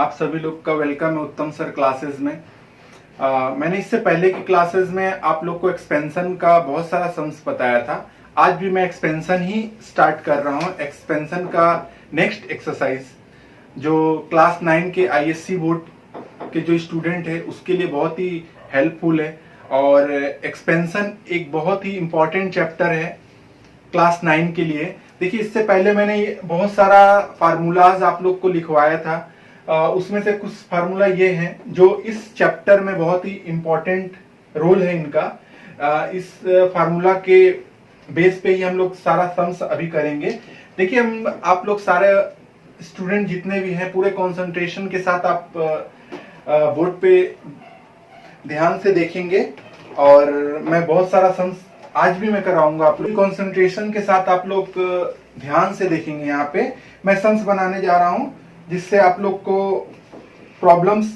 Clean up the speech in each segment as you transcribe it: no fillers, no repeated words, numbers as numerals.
आप सभी लोग का वेलकम है उत्तम सर क्लासेस में। मैंने इससे पहले की क्लासेस में आप लोग को एक्सपेंशन का बहुत सारा सम्स बताया था। आज भी मैं एक्सपेंशन ही स्टार्ट कर रहा हूँ। एक्सपेंशन का नेक्स्ट एक्सरसाइज जो क्लास 9 के आईएससी बोर्ड के जो स्टूडेंट है उसके लिए बहुत ही हेल्पफुल है। और एक्सपेंशन एक बहुत ही इम्पोर्टेंट चैप्टर है क्लास 9 के लिए। देखिए, इससे पहले मैंने ये बहुत सारा फार्मूलाज आप लोग को लिखवाया था। उसमें से कुछ फार्मूला ये हैं जो इस चैप्टर में बहुत ही इम्पोर्टेंट रोल है इनका। इस फार्मूला के बेस पे ही हम लोग सारा सम्स अभी करेंगे। देखिए, हम आप लोग सारे स्टूडेंट जितने भी हैं पूरे कंसंट्रेशन के साथ आप बोर्ड पे ध्यान से देखेंगे और मैं बहुत सारा सम्स आज भी मैं कराऊंगा। आप लोग कंसंट्रेशन के साथ आप लोग ध्यान से देखेंगे। यहाँ पे मैं सम्स बनाने जा रहा हूँ जिससे आप लोग को प्रॉब्लम्स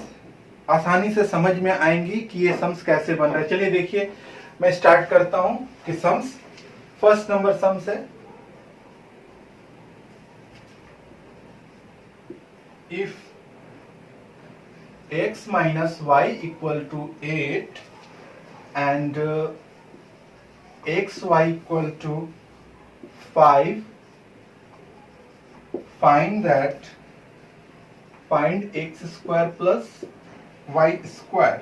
आसानी से समझ में आएंगी कि ये सम्स कैसे बन रहे हैं। चलिए देखिए, मैं स्टार्ट करता हूं कि सम्स फर्स्ट नंबर सम्स है if x minus y equal to 8 and xy equal to 5, find x square plus y square।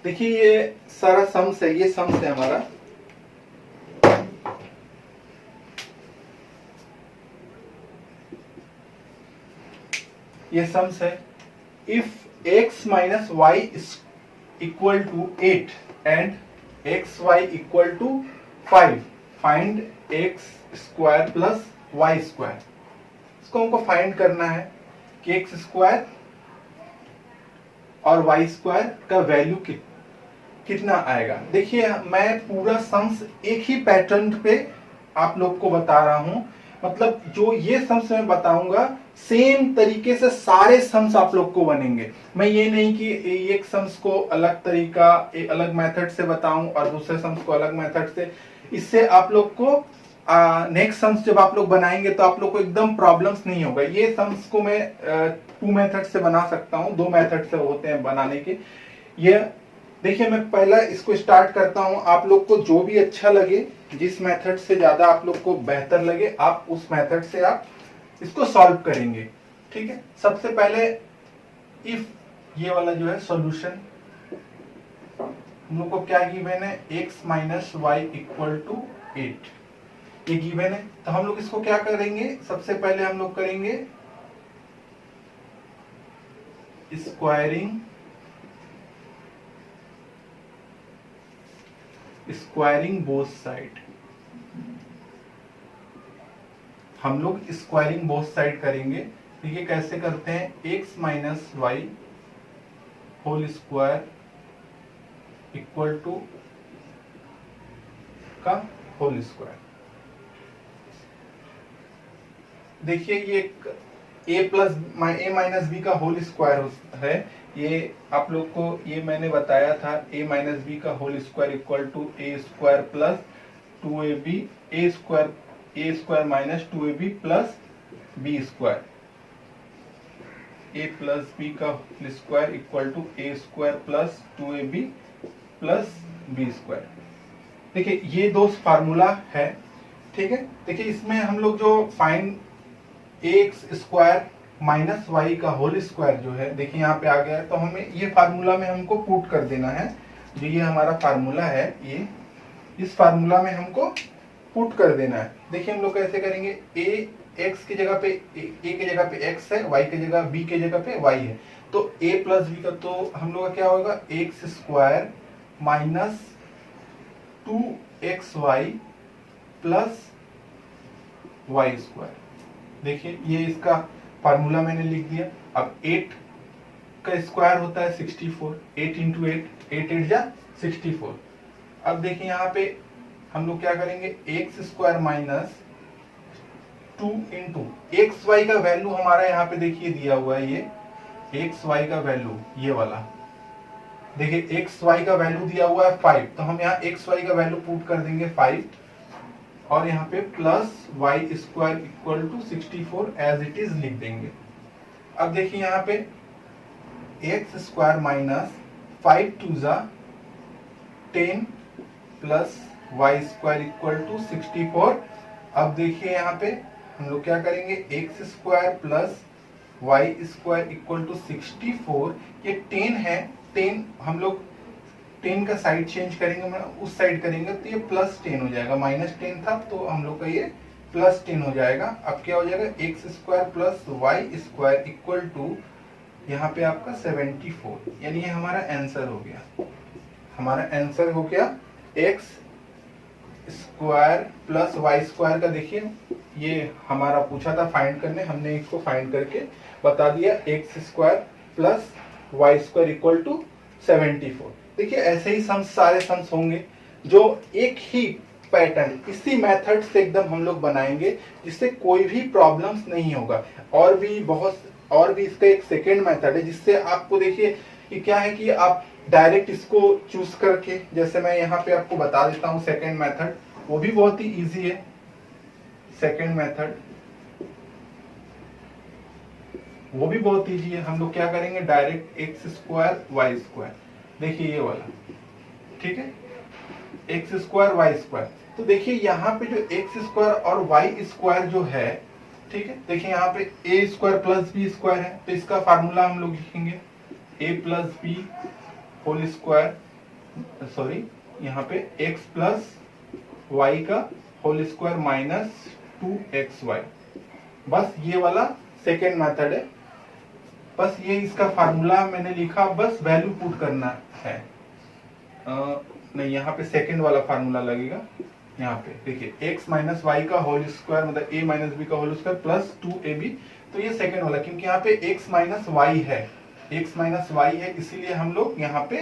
देखिए, ये सारा सम्स है, ये सम्स है हमारा। ये सम्स है if x minus y is equal to 8 and xy equal to 5, find x square plus y square। इसको हमको फाइंड करना है कि एक्स स्क्वायर और वाई स्क्वायर का वैल्यू कितना आएगा। देखिए, मैं पूरा सम्स एक ही पैटर्न पे आप लोग को बता रहा हूं। मतलब जो ये सम्स मैं बताऊंगा सेम तरीके से सारे सम्स आप लोग को बनेंगे। मैं ये नहीं कि एक सम्स को अलग तरीका एक अलग मेथड से बताऊं और दूसरे सम्स को अलग मेथड से। इससे आप लोग को नेक्स्ट सम्स जब आप लोग बनाएंगे तो आप लोग को एकदम प्रॉब्लम्स नहीं होगा। ये सम्स को मैं 2 मेथड से बना सकता हूं, 2 मेथड से होते हैं बनाने के। ये देखिए, मैं पहला इसको स्टार्ट करता हूं। आप लोग को जो भी अच्छा लगे, जिस मेथड से ज्यादा आप लोग को बेहतर लगे, आप उस मेथड से आप इसको सॉल्व करेंगे। ठीक है, सबसे पहले इफ ये वाला जो है सॉल्यूशन, हम लोग को क्या गिवन है, x minus Y equal to 8 ये गिवन है। तो हम लोग इसको क्या करेंगे, सबसे पहले हम लोग करेंगे स्क्वायरिंग बोथ साइड। हम लोग स्क्वायरिंग बोथ साइड करेंगे। देखिए कैसे करते हैं, x minus Y whole square equal to का होल स्क्वायर। देखिए, ये a plus A minus B का होल स्क्वायर है। ये आप लोग को ये मैंने बताया था, a माइनस बी का whole square equal to A square plus 2ab, A square minus 2ab plus B square. a plus B का whole square equal to A square plus 2ab plus B square. देखिए, ये 2 formula है। ठीक है, देखिए इसमें हम लोग जो find X square minus Y का होल स्क्वायर जो है, देखिए यहाँ पे आ गया है। तो हमें ये फार्मूला में हमको पुट कर देना है। जो ये हमारा फार्मूला है, ये इस फार्मूला में हमको पुट कर देना है। देखिए हम लोग कैसे करेंगे, ए एक्स की जगह पे ए की जगह पे एक्स है, वाई की जगह बी की जगह पे वाई है। तो ए प्लस बी का तो हम लोग का क्या होगा, X square minus 2xy plus Y square. देखिए, ये इसका फार्मूला मैंने लिख दिया। अब 8 का स्क्वायर होता है 64, 8 इंटू 8 8 जा 64। अब देखिए यहाँ पे हम लोग क्या करेंगे, X square minus 2 into x Y का वैल्यू हमारा यहाँ पे देखिए दिया हुआ है। ये एक्स वाई का वैल्यू ये वाला देखिए, एक्स वाई का वैल्यू दिया हुआ है 5। तो हम यहाँ एक्स वाई का वैल्यू पुट कर देंगे 5 और यहाँ पे plus Y square equal to 64 as it is लिख देंगे। अब देखिए यहाँ पे एक्स स्क्वायर माइनस 5 टू ज़ा 10 plus Y square equal to 64। अब देखिए यहाँ पे हम लोग क्या करेंगे, X square plus Y square equal to 64। ये 10 है, 10 हम लोग 10 का साइड चेंज करेंगे, मतलब उस साइड करेंगे तो ये प्लस 10 हो जाएगा। -10 था तो हम लोग का ये प्लस 10 हो जाएगा। अब क्या हो जाएगा, x square plus Y square equal to यहाँ पे आपका 74, यानी ये हमारा आंसर हो गया। हमारा आंसर हो गया X square plus Y square का। देखिए ये हमारा पूछा था फाइंड करने, हमने इसको फाइंड करके बता दिया, X square plus Y square equal to 74। देखिए ऐसे ही सम्स, सारे सम्स होंगे जो एक ही पैटर्न इसी मेथड से एकदम हम लोग बनाएंगे, जिससे कोई भी प्रॉब्लम्स नहीं होगा। और भी इसका एक सेकेंड मेथड है, जिससे आपको देखिए कि क्या है कि आप डायरेक्ट इसको चूज करके, जैसे मैं यहाँ पे आपको बता देता हूँ सेकेंड मेथड, वो भी बहुत ही इजी है। सेकेंड मेथड वो भी बहुत इजी है। हम लोग क्या करेंगे, direct X square Y square, देखिए ये वाला, ठीक है, एक्स स्क्वायर वाई स्क्वायर। तो देखिए यहाँ पे जो एक्स स्क्वायर और वाई स्क्वायर जो है, ठीक है, देखिए यहाँ पे A square plus B square है, तो इसका फार्मूला हम लोग लिखेंगे A plus B whole square, sorry यहाँ पे एक्स प्लस वाई का होल स्क्वायर माइनस 2xy। बस ये वाला सेकेंड मेथड है। बस ये इसका फार्मूला मैंने लिखा, बस वैल्यू पुट करना है। नहीं, यहाँ पे सेकेंड वाला फार्मूला लगेगा। यहाँ पे देखिए x माइनस वाई का होल स्क्वायर मतलब a माइनस बी का होल स्क्वायर प्लस 2ab, तो ये सेकेंड वाला, क्योंकि यहाँ पे x माइनस वाई है, x माइनस वाई है, इसीलिए हम लोग यहाँ पे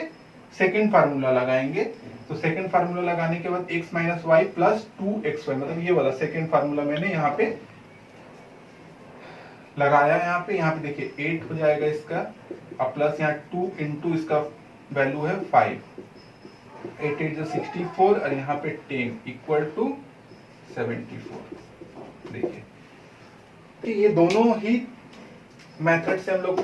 सेकेंड फार्मूला लगाएंगे। तो सेकेंड फार्मूला लगाने के बाद x minus Y plus 2xy, मतलब ये वाला सेकेंड फार्मूला मैंने यहाँ पे लगाया। यहाँ पे देखिए 8 हो जाएगा इसका, अब प्लस यहाँ 2 इंटू इसका वैल्यू है 5, 8 8 जो 64 और यहाँ पे 10 इक्वल टू 74। देखिए कि ये दोनों ही मेथड से हम लोग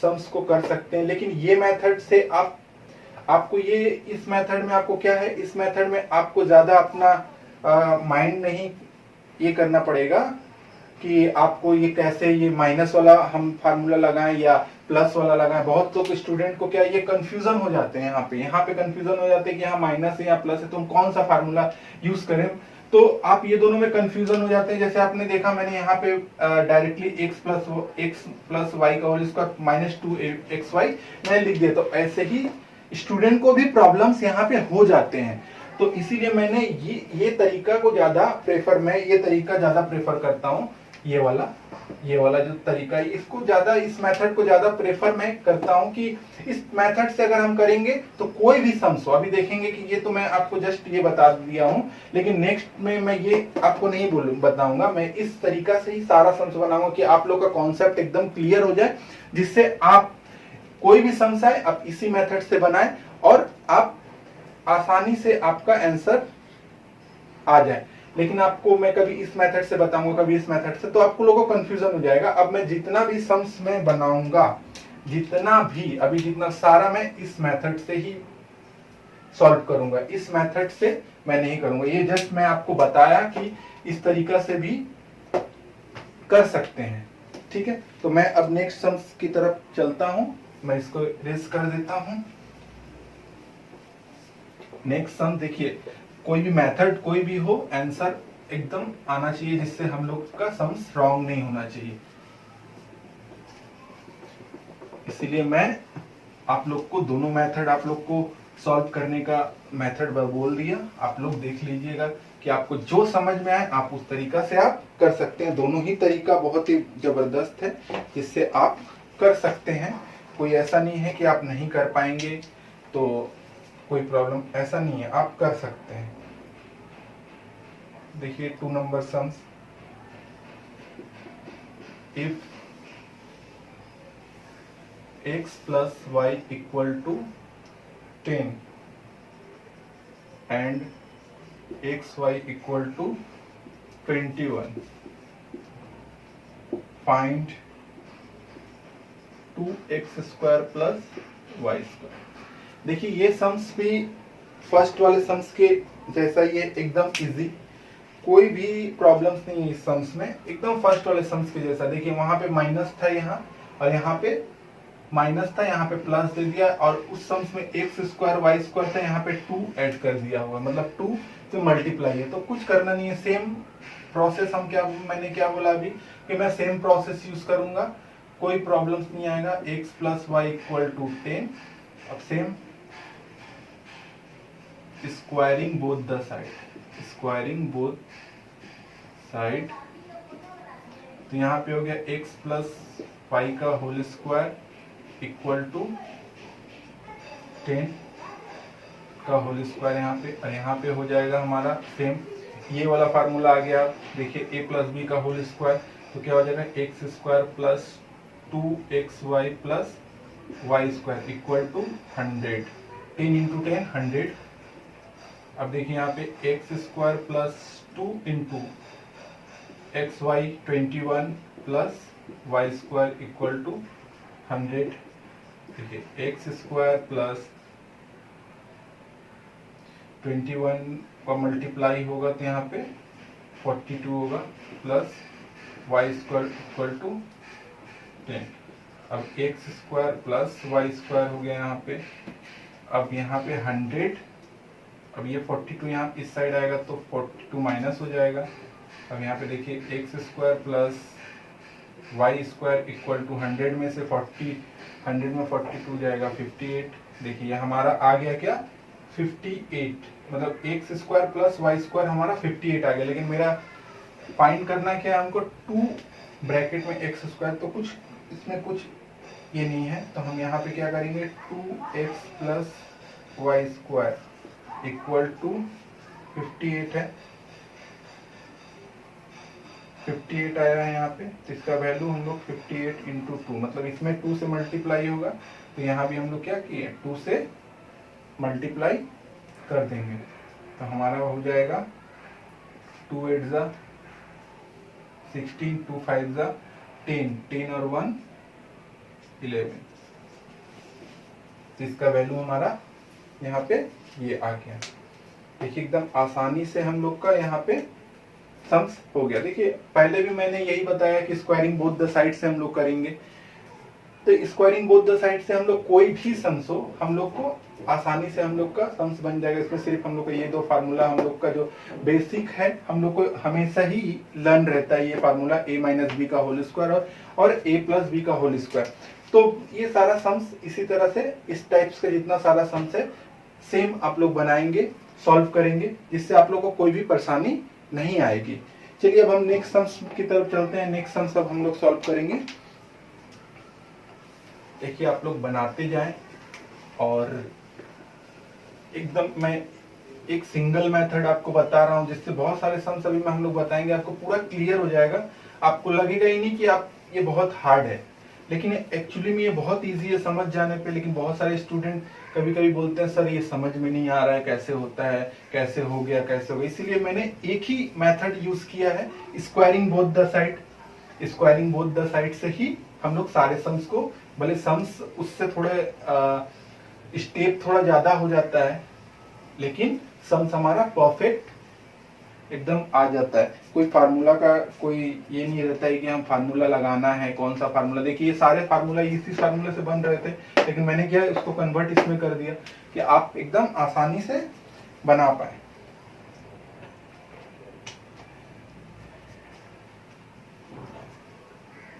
सम्स को कर सकते हैं, लेकिन ये मेथड से आपको ये, इस मेथड में आपको क्या है, इस मेथड में आपको ज्यादा अपना माइंड नहीं ये करना पड़ेगा कि आपको ये कैसे, ये माइनस वाला हम फार्मूला लगाएं या प्लस वाला लगाएं। बहुत लोग स्टूडेंट को क्या ये कंफ्यूजन हो जाते हैं, यहाँ पे कंफ्यूजन हो जाते हैं कि यहाँ माइनस है या प्लस है, तो हम कौन सा फार्मूला यूज करें। तो आप ये दोनों में कंफ्यूजन हो जाते हैं। जैसे आपने देखा मैंने यहाँ पे डायरेक्टली x प्लस वाई का होल स्क्वायर माइनस 2xy मैंने लिख दिया, तो ऐसे ही स्टूडेंट को भी प्रॉब्लम्स यहाँ पे हो जाते हैं। तो इसीलिए मैंने ये तरीका को ज्यादा प्रेफर, मैं ये तरीका ज्यादा प्रेफर करता हूँ, ये वाला जो तरीका है, इसको ज्यादा, इस मेथड को ज्यादा प्रेफर मैं करता हूं कि इस मेथड से अगर हम करेंगे तो कोई भी सम्स हो, अभी देखेंगे कि ये तो मैं आपको जस्ट ये बता दिया हूं, लेकिन नेक्स्ट में मैं ये आपको नहीं बताऊंगा, मैं इस तरीका से ही सारा सम्स बनाऊंगा कि आप लोग का कॉन्सेप्ट एकदम क्लियर हो जाए, जिससे आप कोई भी सम्स आए आप इसी मेथड से बनाएं और आप आसानी से आपका आंसर आ जाए। लेकिन आपको मैं कभी इस मेथड से बताऊंगा, कभी इस मेथड से, तो आपको लोगों को कंफ्यूजन हो जाएगा। अब मैं जितना भी सम्स में बनाऊंगा, जितना सारा मैं इस मेथड से ही सॉल्व करूंगा, इस मेथड से मैं नहीं करूंगा। ये जस्ट मैं आपको बताया कि इस तरीका से भी कर सकते हैं, ठीक है। तो मैं अब नेक्स्ट सम्स की तरफ चलता हूं, मैं इसको इरेज कर देता हूं। नेक्स्ट सम देखिए, कोई भी मेथड कोई भी हो, आंसर एकदम आना चाहिए, जिससे हम लोग का सम्स रॉन्ग नहीं होना चाहिए। इसीलिए मैं आप लोग को दोनों मेथड आप लोग को सॉल्व करने का मेथड बोल दिया। आप लोग देख लीजिएगा कि आपको जो समझ में आए आप उस तरीका से आप कर सकते हैं। दोनों ही तरीका बहुत ही जबरदस्त है, जिससे आप कर सकते हैं। कोई ऐसा नहीं है कि आप नहीं कर पाएंगे, तो कोई प्रॉब्लम ऐसा नहीं है, आप कर सकते हैं। देखिए 2 number sums, if x plus Y equal to 10 and xy equal to 21, find 2x² plus y²। देखिए ये सम्स भी फर्स्ट वाले सम्स के जैसा ही है, एकदम इजी, कोई भी प्रॉब्लम्स नहीं है इस सम्स में, एकदम फर्स्ट वाले सम्स के जैसा। देखिए वहां पे माइनस था यहाँ, और यहाँ पे माइनस था, यहाँ पे प्लस दे दिया, और उस सम्स में x² y² था, यहाँ पे 2 ऐड कर दिया होगा, मतलब 2 से मल्टीप्लाई है। तो कुछ करना नहीं है, सेम प्रोसेस मैंने क्या बोला अभी कि मैं सेम प्रोसेस यूज करूंगा, कोई प्रॉब्लम्स नहीं आएगा। x plus Y equal to 10। अब same squaring both the side, तो यहाँ पे हो गया x प्लस वाई का होल स्क्वायर इक्वल टू 10 का होल स्क्वायर यहाँ पे, और यहाँ पे हो जाएगा हमारा सेम ये वाला फार्मूला आ गया। देखिए a प्लस बी का होल स्क्वायर, तो क्या हो जाएगा x² plus 2xy plus y² equal to 100। 10 into 10 100। अब देखिए यहाँ पे x² plus 2 into xy 21 plus y² equal to 100। देखिए x² प्लस 21 का मल्टीप्लाई होगा तो यहाँ पे 42 होगा, प्लस y² इक्वल टू 10। अब x² प्लस y² हो गया यहाँ पे। अब यहाँ पे 100, अब ये 42 यहाँ इस साइड आएगा तो 42 माइनस हो जाएगा। अब यहाँ पे देखिए x² plus y² equal to 100 में से 100 में 42 जाएगा 58। देखिए हमारा आ गया क्या 58, मतलब x² प्लस y² हमारा 58 आ गया। लेकिन मेरा फाइंड करना क्या है, हमको 2 ब्रैकेट में x², तो कुछ इसमें कुछ ये नहीं है, तो हम यहाँ पे क्या करेंगे 2x plus y² equal to 58 है, 58 आया है यहाँ पे, तो इसका वैल्यू हम लोग 58 इंटू 2, मतलब इसमें 2 से मल्टीप्लाई होगा, तो यहाँ भी हम लोग क्या किए 2 से मल्टीप्लाई कर देंगे, तो हमारा हो जाएगा 2 8 जा 16, 2 5 जा 10, 10 और 1 11, तो इसका वैल्यू हमारा यहाँ पे ये आ गया। देखिए एकदम आसानी से हम लोग का यहाँ पे सम्स हो गया। देखिए पहले भी मैंने यही बताया कि स्क्वायरिंग बोथ द साइड से हम लोग करेंगे, तो स्क्वायरिंग बोथ द साइड से हम लोग कोई भी सम्स हो हम लोग को आसानी से हम लोग का सम्स बन जाएगा। इसमें सिर्फ हम लोग का ये 2 फार्मूला हम लोग का जो बेसिक है हम लोग को हमेशा ही लर्न रहता है, ये फार्मूला a माइनस बी का होल स्क्वायर और a प्लस बी का होल स्क्वायर। तो ये सारा सम्स इसी तरह से इस टाइप्स का जितना सारा सम्स है सेम आप लोग बनाएंगे, सॉल्व करेंगे, जिससे आप लोग को कोई भी परेशानी नहीं आएगी। चलिए अब हम नेक्स्ट सम्स की तरफ चलते हैं। नेक्स्ट सम्स अब हम लोग सॉल्व करेंगे। देखिए आप लोग बनाते जाएं, और एकदम मैं एक सिंगल मेथड आपको बता रहा हूं, जिससे बहुत सारे सम्स अभी में हम लोग बताएंगे, आपको पूरा क्लियर हो जाएगा। आपको लगेगा ही नहीं कि आप ये बहुत हार्ड है, लेकिन एक्चुअली में ये बहुत इजी है समझ जाने पे। लेकिन बहुत सारे स्टूडेंट कभी कभी बोलते हैं सर ये समझ में नहीं आ रहा है, कैसे होता है, कैसे हो गया, कैसे हो गया। इसीलिए मैंने एक ही मेथड यूज किया है, squaring both the side. Squaring both the side से ही हम लोग सारे सम्स को, भले सम्स उससे थोड़े स्टेप थोड़ा ज्यादा हो जाता है, लेकिन सम्स हमारा परफेक्ट एकदम आ जाता है। कोई फार्मूला का कोई ये नहीं रहता है कि हम फार्मूला लगाना है, कौन सा फार्मूला। देखिए ये सारे फार्मूला इसी फार्मूले से बन रहे थे, लेकिन मैंने क्या इसको कन्वर्ट इसमें कर दिया कि आप एकदम आसानी से बना पाए।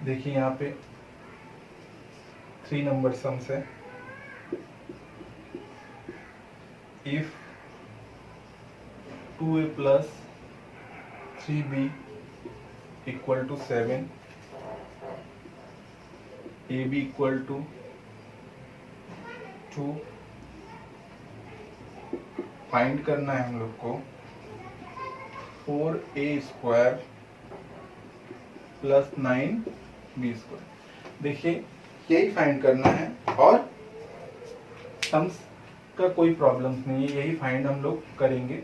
देखिए यहाँ पे 3 नंबर सम्स है। If 2a plus 3b equal to 7, ab equal to 2, find करना है हम लोग को 4a² प्लस 9b²। देखिए यही फाइंड करना है, और सम्स का कोई प्रॉब्लम नहीं है, यही फाइंड हम लोग करेंगे।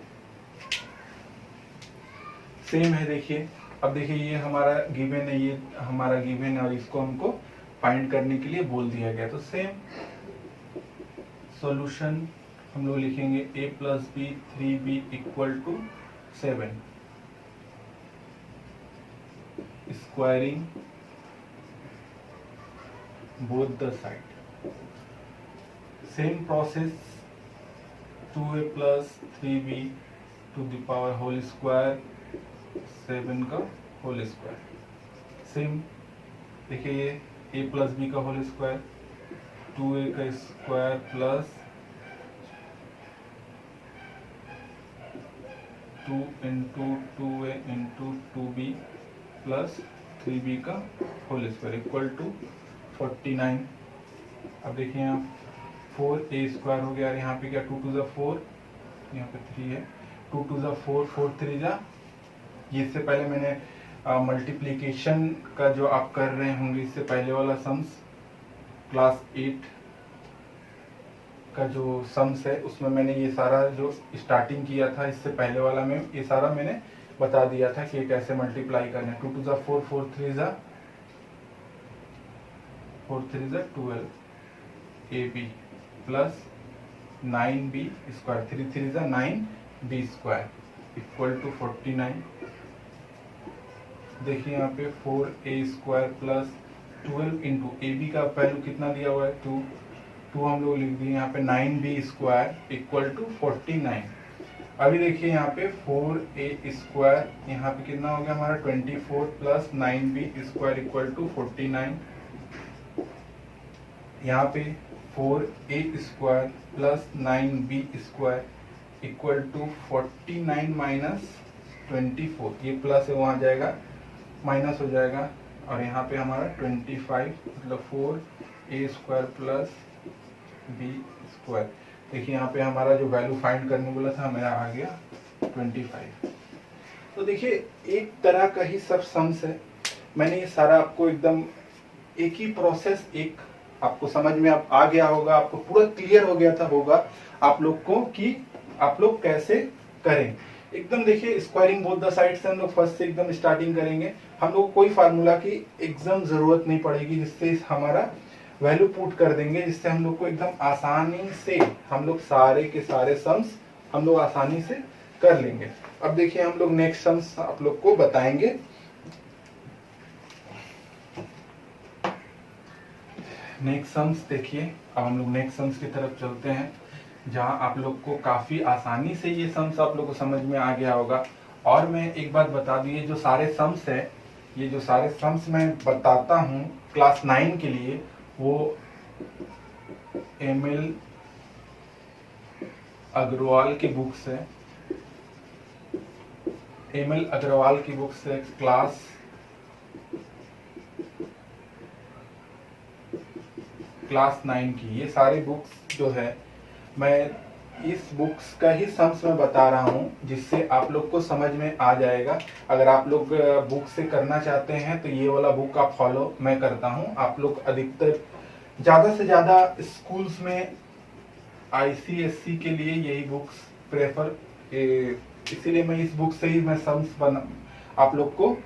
सेम है। देखिए अब देखिए ये हमारा गिवन है, ये हमारा गिवन है, और इसको हमको फाइंड करने के लिए बोल दिया गया। तो सेम सॉल्यूशन हम लोग लिखेंगे a plus b 3b equal to 7, squaring both the side. Same process 2a plus 3b to the power whole square 7 का होल स्क्वायर। सेम देखिए a प्लस बी का होल स्क्वायर 2a का square plus 2 into 2a into 2b plus 3b का whole square equal to 49। अब देखिए यहाँ 4a square हो गया, यहाँ पे क्या 2 टू ज़ा 4, यहाँ पे 3 है, 2 टू ज़ा 4, 4 3 ज़ा, ये इससे पहले मैंने मल्टीप्लिकेशन का जो आप कर रहे होंगे इससे पहले वाला सम्स क्लास 8 का जो सम्स है उसमें मैंने ये सारा जो स्टार्टिंग किया था इससे पहले वाला में ये सारा मैंने बता दिया था कि कैसे मल्टीप्लाई करना है। 2 टू ज़ा 4, 4 3 ज़ा 12 ab प्लस 9b स्क्वायर 3 3 ज़ा 9b स्क्वायर इक्वल टू 49। देखिए यहाँ पे 4a square plus 12 into a b का वैल्यू कितना दिया हुआ है 2 हम लोग लिख दिए यहाँ पे 9b स्क्वायर इक्वल टू 49। अभी देखिए यहाँ पे 4a स्क्वायर यहाँ पे कितना हो गया हमारा 24 plus 9b square equal to 49। यहाँ पे 4a square plus 9b square equal to 49 minus 24, ये प्लस है वहाँ जाएगा माइनस हो जाएगा, और यहाँ पे हमारा 25 मतलब 4a square plus b square. देखिए यहाँ पे हमारा जो वैल्यू फाइंड करने बोला था मेरा आ गया 25। तो देखिए एक तरह का ही सब सम्स है। मैंने ये सारा आपको एकदम एक ही प्रोसेस एक आपको समझ में आ गया होगा, आपको पूरा क्लियर हो गया था होगा आप लोग को कि आप लोग कैसे करें एकदम। देखिए स्क्वायरिंग बोथ द साइड से हम लोग फर्स्ट से एकदम स्टार्टिंग करेंगे। हम लोग कोई फार्मूला की एकदम जरूरत नहीं पड़ेगी, जिससे हमारा वैल्यू पुट कर देंगे, जिससे हम लोग को एकदम आसानी से हम लोग सारे के सारे सम्स हम लोग आसानी से कर लेंगे। अब देखिए हम लोग नेक्स्ट सम्स आप लोग को बताएंगे। नेक्स्ट सम्स देखिए, अब हम लोग नेक्स्ट सम्स की तरफ चलते हैं, जहां आप लोग को काफी आसानी से ये सम्स आप लोग को समझ में आ गया होगा। और मैं एक बात बता दूं, ये जो सारे सम्स है, ये जो सारे सम्स मैं बताता हूँ क्लास 9 के लिए, वो एमएल अग्रवाल की बुक से, एमएल अग्रवाल की बुक से क्लास 9 की ये सारी बुक्स जो है मैं इस बुक्स का ही सम्स में बता रहा हूँ, जिससे आप लोग को समझ में आ जाएगा। अगर आप लोग बुक से करना चाहते हैं तो ये वाला बुक आप फॉलो मैं करता हूँ। आप लोग अधिकतर ज़्यादा से ज़्यादा स्कूल्स में आईसीएससी के लिए यही बुक्स प्रेफर, इसीलिए मैं इस बुक से ही मैं सम्स आप लोग को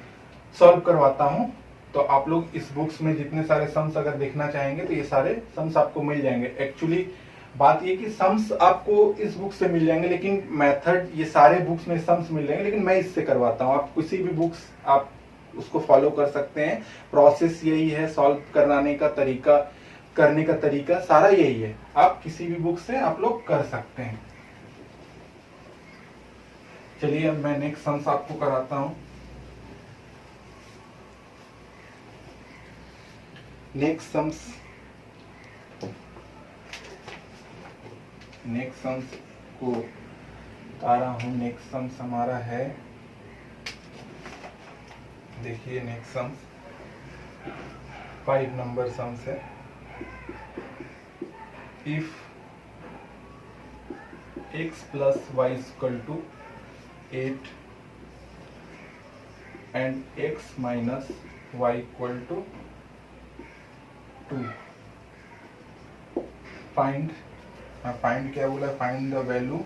सॉल्व करवाता हूँ। तो आप लोग इस बुक्स में जितने सारे सम्स अगर देखना चाहेंगे तो ये सारे सम्स आपको मिल जाएंगे। एक्चुअली बात ये कि सम्स आपको इस बुक से मिल जाएंगे, लेकिन मेथड ये सारे बुक्स में सम्स मिल जाएंगे, लेकिन मैं इससे करवाता हूँ। आप किसी भी बुक्स आप उसको फॉलो कर सकते हैं, प्रोसेस यही है, सॉल्व कराने का तरीका, करने का तरीका सारा यही है। आप किसी भी बुक से आप लोग कर सकते हैं। चलिए अब मैं नेक्स्ट सम्स आपको कराता हूँ। नेक्स्ट सम्स को बता रहा हूँ। नेक्स्ट सम्स हमारा है, देखिए नेक्स्ट सम्स 5 नंबर सम्स है। If x plus y is equal to 8 and x minus y equal to 2, find क्या बोला, find the value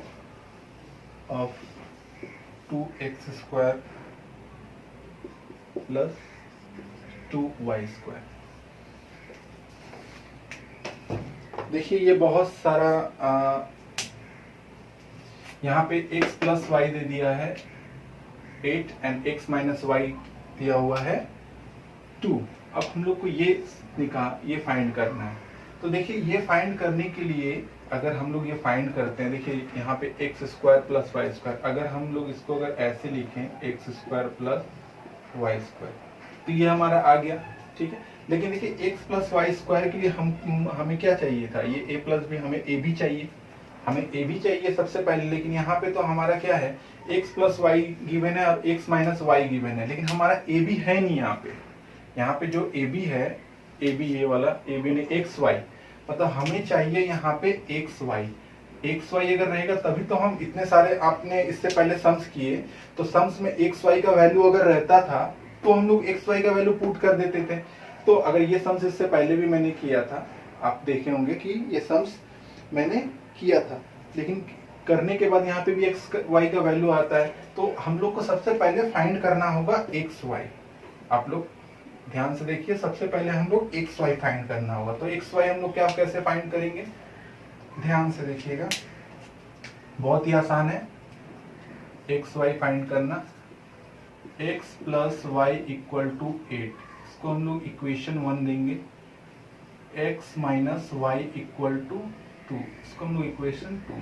of 2x square plus 2y square. देखिए ये बहुत सारा यहाँ पे x प्लस वाई दे दिया है 8 एंड x माइनस वाई दिया हुआ है 2। अब हम लोग को ये फाइंड करना है। तो देखिए ये फाइंड करने के लिए अगर हम लोग ये फाइंड करते हैं, देखिए यहाँ पे x square plus Y square, अगर हम लोग इसको अगर ऐसे लिखें x square plus Y square, तो ये हमारा आ गया, ठीक है। लेकिन देखिए एक्स प्लस वाई स्क्वायर के लिए हमें क्या चाहिए था, ये ए प्लस बी, हमें ए भी चाहिए, हमें ए भी चाहिए सबसे पहले। लेकिन यहाँ पे तो हमारा क्या है, एक्स प्लस वाई गिवन है और एक्स माइनस वाई गिवन है, लेकिन हमारा ए भी है नहीं यहाँ पे जो ए बी है, ए बी ये वाला ए बी ने एक्स वाई, मतलब हमें चाहिए यहाँ पे एक्स वाई अगर रहेगा तभी तो हम इतने सारे, आपने इससे पहले सम्स किए तो सम्स में एक्स वाई का वैल्यू अगर रहता था तो हम लोग एक्स वाई का वैल्यू पुट कर देते थे। तो अगर ये सम्स इससे पहले भी मैंने किया था, आप देखे होंगे कि ये सम्स मैंने किया था, लेकिन करने के बाद यहाँ पे भी एक्स वाई का वैल्यू आता है। तो हम लोग को सबसे पहले फाइंड करना होगा एक्स वाई। आप लोग ध्यान से देखिए, सबसे पहले हम लोग एक्स वाई फाइंड करना होगा। तो एक्स वाई हम लोग क्या कैसे फाइंड करेंगे, ध्यान से देखिएगा, बहुत ही आसान है एक्स वाई फाइंड करना। X plus Y equal to 8, इसको हम लोग इक्वेशन 1 देंगे। X minus Y equal to 2, इसको हम लोग इक्वेशन 2।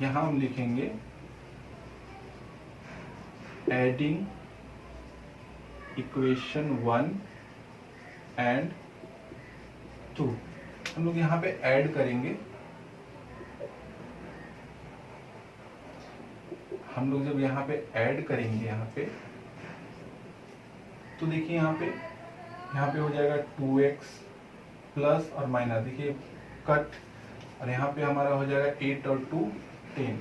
यहां हम लिखेंगे एडिंग इक्वेशन 1 एंड 2। हम लोग यहाँ पे ऐड करेंगे, हम लोग जब यहाँ पे ऐड करेंगे यहाँ पे, तो देखिए यहाँ पे हो जाएगा 2x प्लस और माइनस, देखिए कट, और यहाँ पे हमारा हो जाएगा 8 और 2 10।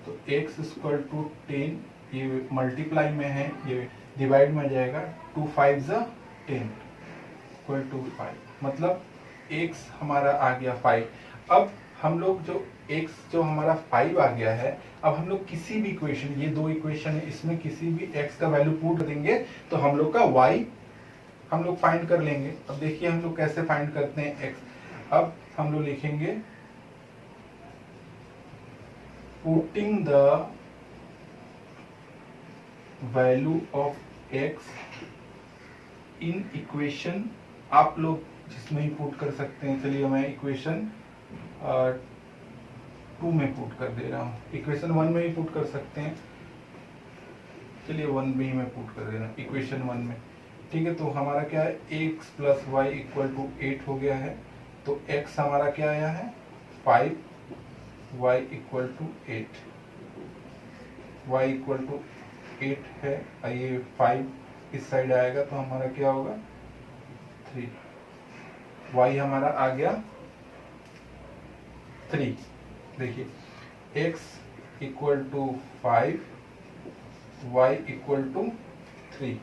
तो x इक्वल टू 10, ये मल्टीप्लाई में है, ये डिवाइड में जाएगा, 2 5 10 इक्वल टू 5, मतलब x हमारा आ गया 5। अब हम लोग जो x जो हमारा 5 आ गया है, अब हम लोग किसी भी इक्वेशन, ये दो इक्वेशन है, इसमें किसी भी x का वैल्यू पुट देंगे तो हम लोग का y हम लोग फाइंड कर लेंगे। अब देखिए हम लोग कैसे फाइंड करते हैं x। अब हम लोग लिखेंगे putting the value of x in equation, आप लोग जिसमें ही पुट कर सकते हैं। चलिए मैं इक्वेशन 2 में पुट कर दे रहा हूँ, इक्वेशन 1 में भी पुट कर सकते हैं, चलिए 1 में ही मैं पुट कर दे रहा हूँ इक्वेशन 1 में, ठीक है। तो हमारा क्या है, x plus Y equal to 8 हो गया है। तो x हमारा क्या आया है 5, y equal to 8, y equal to 8 है, ये 5 इस साइड आएगा तो हमारा क्या होगा 3, y हमारा आ गया 3। देखिए x equal to 5, y equal to 3,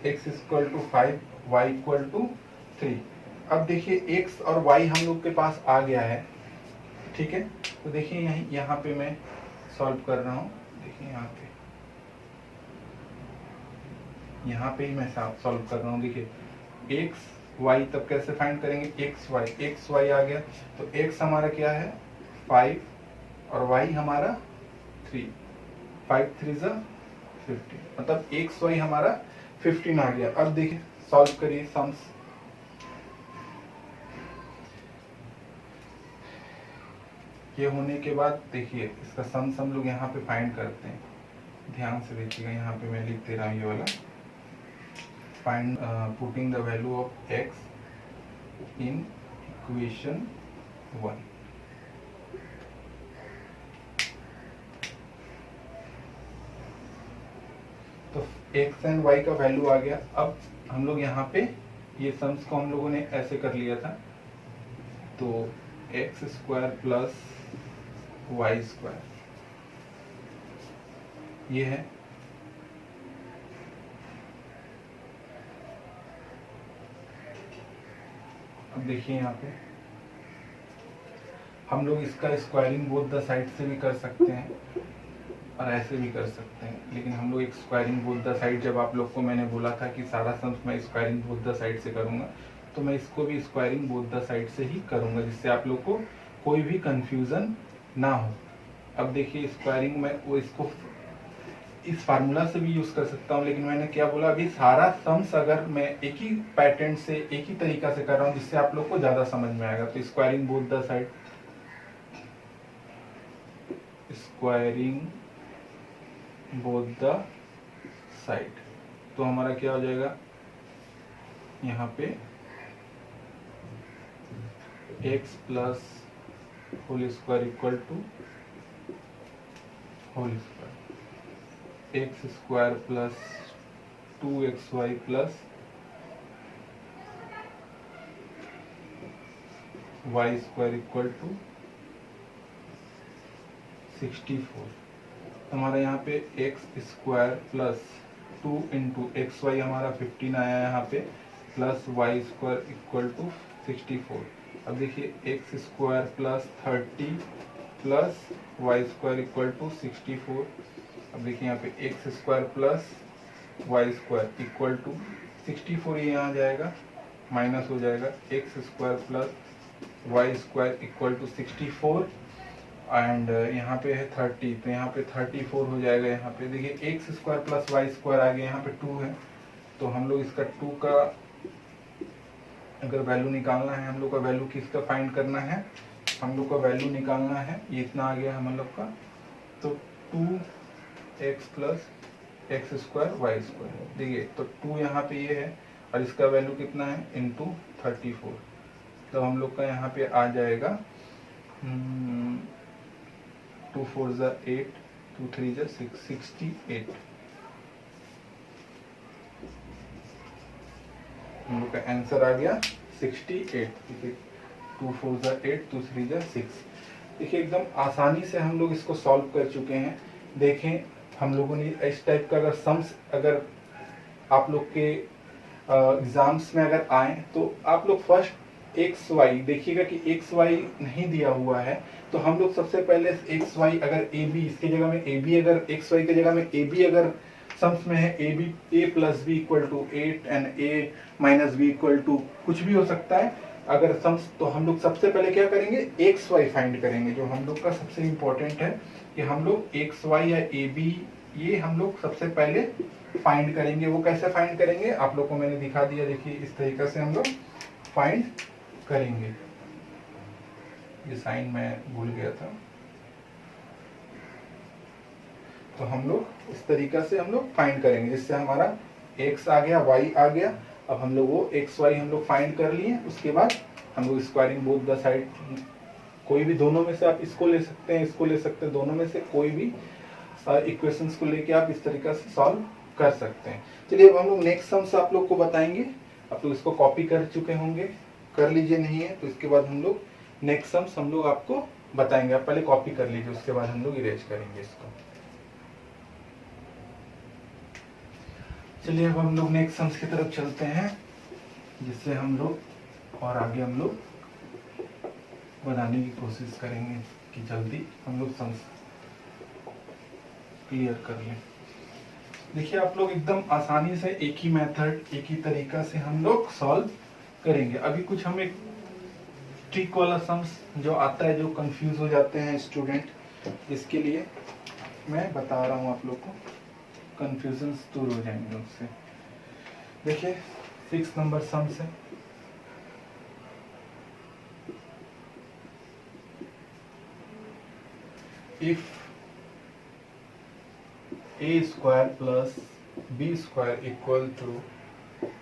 x equal to 5, y equal to 3। अब देखिए x और y हम लोग के पास आ गया है, ठीक है। तो देखिए यहाँ पे मैं सॉल्व कर रहा हूँ, देखिए यहाँ पे ही मैं सॉल्व कर रहा हूँ। देखिए x y तब कैसे फाइंड करेंगे, x y आ गया, तो x हमारा क्या है 5 और y हमारा 3, 5 3 ज़ा 15, मतलब x y हमारा 15 आ गया। अब देखिए सॉल्व करिए सम्स, ये होने के बाद देखिए इसका सम्स हम लोग यहाँ पे फाइंड करते हैं। ध्यान से देखिएगा, यहाँ पे मैं लिख दे रहा हूँ ये वाला, find putting the value of x in equation 1। तो x एंड y का वैल्यू आ गया। अब हम लोग यहाँ पे ये सम्स को हम लोगों ने ऐसे कर लिया था, तो x square plus Y square ये है, अब देखिए यहाँ पे हम लोग इसका स्क्वायरिंग बोथ द साइड से भी कर सकते हैं और ऐसे भी कर सकते हैं, लेकिन हम लोग एक स्क्वायरिंग बोथ द साइड, जब आप लोग को मैंने बोला था कि सारा सम्स मैं स्क्वायरिंग बोथ द साइड से करूंगा, तो मैं इसको भी स्क्वायरिंग बोथ द साइड से ही करूंगा, जिससे आप लोग को कोई भी कंफ्यूजन ना हो। अब देखिए स्क्वायरिंग में वो इसको इस फार्मूला से भी यूज कर सकता हूँ, लेकिन मैंने क्या बोला अभी सारा सम्स अगर मैं एक ही पैटर्न से एक ही तरीका से कर रहा हूँ जिससे आप लोग को ज्यादा समझ में आएगा। तो squaring both the side, squaring both the side, तो हमारा क्या हो जाएगा यहाँ पे x plus whole square equal to whole square x square plus 2xy plus Y square equal to 64। हमारा यहाँ पे x square plus 2 into x Y हमारा 15 आया यहाँ पे, plus Y square equal to 64। अब देखिए x square plus 30 plus Y square equal to 64। अब देखिए यहाँ पे x square plus Y square equal to 64, ये यहाँ जाएगा माइनस हो जाएगा, x square plus Y square equal to 64 and यहाँ पे है 30, तो यहाँ पे 34 हो जाएगा। यहाँ पे देखिए x square plus Y square आ गया, यहाँ पे 2 है, तो हम लोग इसका 2 का अगर वैल्यू निकालना है, हम लोग का वैल्यू किसका फाइंड करना है, हम लोग का वैल्यू निकालना है, ये इतना आ गया हम लोग का, तो 2x plus x square Y square. देखिए तो 2 यहाँ पे ये है और इसका वैल्यू कितना है इंटू 34, तो हम लोग का यहाँ पे आ जाएगा 2 4 ज़ा 8, 2 3 ज़ा 6, 68। हम लोग का आंसर आ गया 68। देखिए 2 4 ज़ा 8, 2 3 ज़ा 6। देखिए एकदम आसानी से हम लोग इसको सॉल्व कर चुके हैं। देखें हम लोगों ने इस टाइप का अगर सम्स अगर आप लोग के एग्जाम्स में अगर आए तो आप लोग फर्स्ट एक्स वाई देखिएगा कि एक्स वाई नहीं दिया हुआ है, तो हम लोग सबसे पहले एक्स वाई अगर ए बी इसके जगह में ए बी, अगर एक्स वाई की जगह में ए बी अगर सम्स में है a b a plus b equal to 8 and a minus b equal to कुछ भी हो सकता है अगर सम्स, तो हम लोग सबसे पहले क्या करेंगे एक्स वाई फाइंड करेंगे। जो हम लोग का सबसे इम्पोर्टेंट है कि हम लोग एक्स वाई या ए बी ये हम लोग सबसे पहले फाइंड करेंगे। वो कैसे फाइंड करेंगे आप लोग को मैंने दिखा दिया, देखिए इस तरीके से हम लोग फाइंड करेंगे। ये साइन मैं भूल गया था, तो हम लोग इस तरीका से हम लोग फाइंड करेंगे, जिससे हमारा x आ गया y आ गया। अब हम लोग वो x y हम लोग फाइंड कर लिए, उसके बाद हम लोग स्क्वायरिंग बोथ द साइड, कोई भी दोनों में से आप इसको ले सकते हैं, इसको ले सकते हैं, दोनों में से कोई भी इक्वेशंस को लेके आप इस तरीका से सॉल्व कर सकते हैं। चलिए अब हम लोग नेक्स्ट सम्स आप लोग को बताएंगे। आप लोग इसको कॉपी कर चुके होंगे, कर लीजिए, नहीं है तो इसके बाद हम लोग नेक्स्ट सम्स हम लोग आपको बताएंगे। आप पहले कॉपी कर लीजिए, उसके बाद हम लोग इरेज करेंगे इसको। चलिए अब हम लोग नेक्स्ट सम्स की तरफ चलते हैं, जिससे हम लोग और आगे हम लोग बनाने की कोशिश करेंगे कि जल्दी हम लोग सम्स क्लियर कर लें। देखिए आप लोग एकदम आसानी से एक ही मेथड एक ही तरीका से हम लोग सॉल्व करेंगे। अभी कुछ हमें ट्रिक वाला सम्स जो आता है, जो कंफ्यूज हो जाते हैं स्टूडेंट, इसके लिए मैं बता रहा हूँ आप लोग को, कंफ्यूजन दूर हो जाएंगे उससे। देखिए 6 नंबर सम्स है। If a square plus b square equal to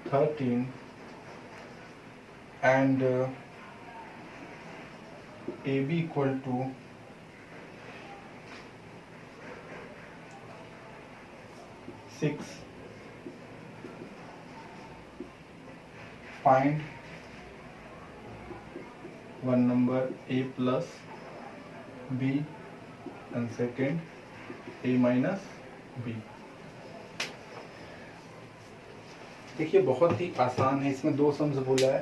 13 and ab equal to 6, find one number a plus b and second a minus b। देखिए बहुत ही आसान है, इसमें 2 सम्स बोला है।